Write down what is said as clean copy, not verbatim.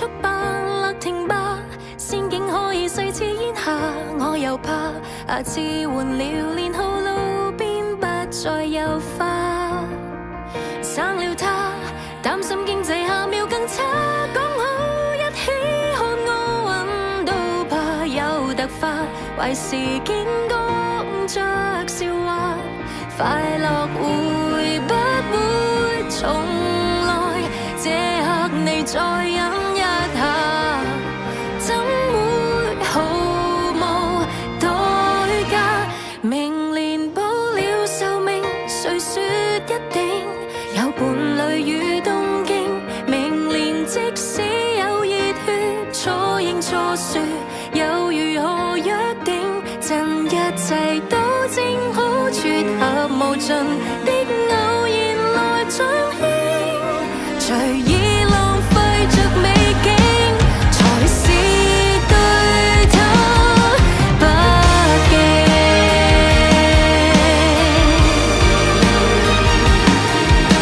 束吧，勒停吧，仙境可以碎似煙霞。我又怕下次換了年號，路邊不再有花。生了他，擔心經濟下秒更差，講好一起看奧運都怕有突發，壞事件講着笑話，快樂會不會重來？這刻你再忍一下，怎會毫無代價？明年保了壽命，誰說一定有伴侶與東京？明年即使有熱血，錯認錯說，又如何約定？趁一切都正好，撮合無盡的偶然來彰顯。